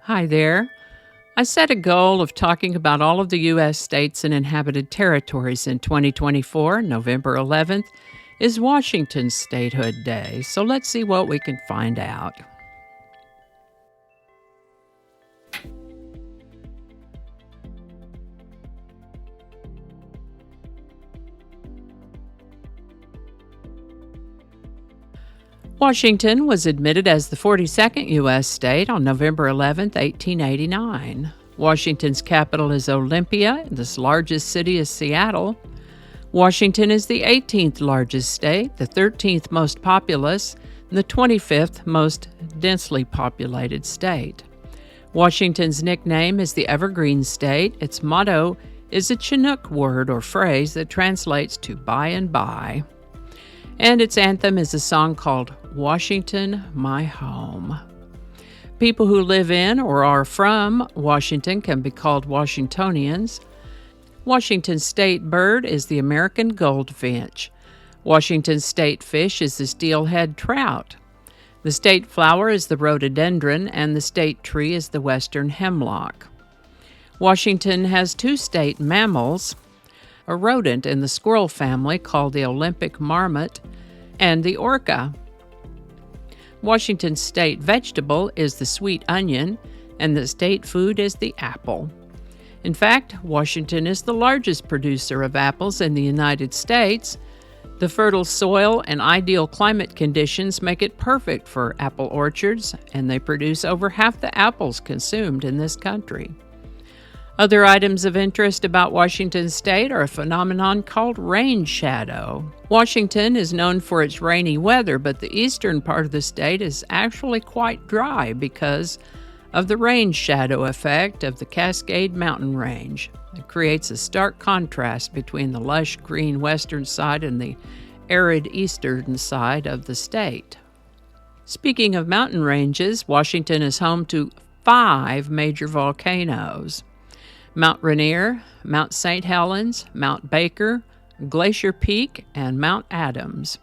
Hi there. I set a goal of talking about all of the U.S. states and inhabited territories in 2024. November 11th is Washington's Statehood Day, so let's see what we can find out. Washington was admitted as the 42nd U.S. state on November 11, 1889. Washington's capital is Olympia, and its largest city is Seattle. Washington is the 18th largest state, the 13th most populous, and the 25th most densely populated state. Washington's nickname is the Evergreen State. Its motto is a Chinook word or phrase that translates to by and by. And its anthem is a song called Washington, My Home. People who live in or are from Washington can be called Washingtonians. Washington's state bird is the American goldfinch. Washington's state fish is the steelhead trout. The state flower is the rhododendron, and the state tree is the western hemlock. Washington has two state mammals, a rodent in the squirrel family called the Olympic marmot, and the orca. Washington's state vegetable is the sweet onion, and the state food is the apple. In fact, Washington is the largest producer of apples in the United States. The fertile soil and ideal climate conditions make it perfect for apple orchards, and they produce over half the apples consumed in this country. Other items of interest about Washington state are a phenomenon called rain shadow. Washington is known for its rainy weather, but the eastern part of the state is actually quite dry because of the rain shadow effect of the Cascade Mountain Range. It creates a stark contrast between the lush green western side and the arid eastern side of the state. Speaking of mountain ranges, Washington is home to 5 major volcanoes: Mount Rainier, Mount St. Helens, Mount Baker, Glacier Peak, and Mount Adams.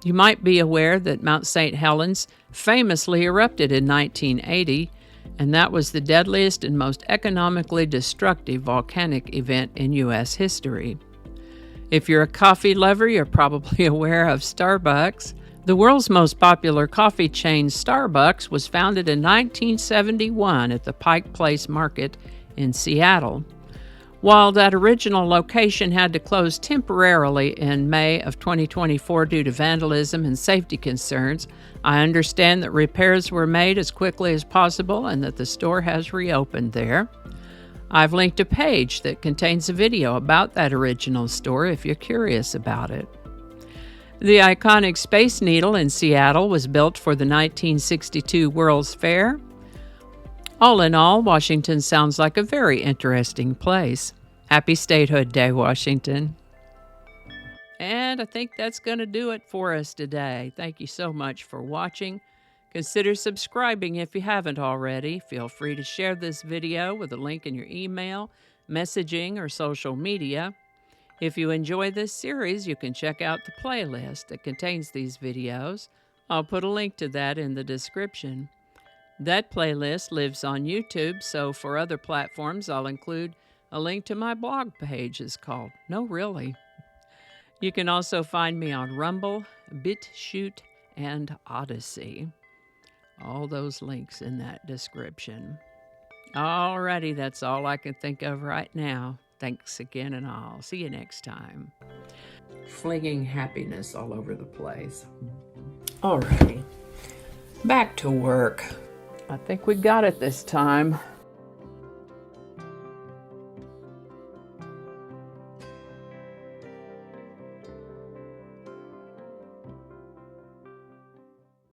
You might be aware that Mount St. Helens famously erupted in 1980, and that was the deadliest and most economically destructive volcanic event in U.S. history. If you're a coffee lover, you're probably aware of Starbucks. The world's most popular coffee chain, Starbucks, was founded in 1971 at the Pike Place Market in Seattle. While that original location had to close temporarily in May of 2024 due to vandalism and safety concerns, I understand that repairs were made as quickly as possible and that the store has reopened there. I've linked a page that contains a video about that original store if you're curious about it. The iconic Space Needle in Seattle was built for the 1962 World's Fair. All in all, Washington sounds like a very interesting place. Happy Statehood Day, Washington. And I think that's going to do it for us today. Thank you so much for watching. Consider subscribing if you haven't already. Feel free to share this video with a link in your email, messaging, or social media. If you enjoy this series, you can check out the playlist that contains these videos. I'll put a link to that in the description. That playlist lives on YouTube, so for other platforms, I'll include a link to my blog page. It's called No Really. You can also find me on Rumble, BitChute, and Odyssey. All those links in that description. Alrighty, that's all I can think of right now. Thanks again, and I'll see you next time. Flinging happiness all over the place. Alrighty, back to work. I think we got it this time.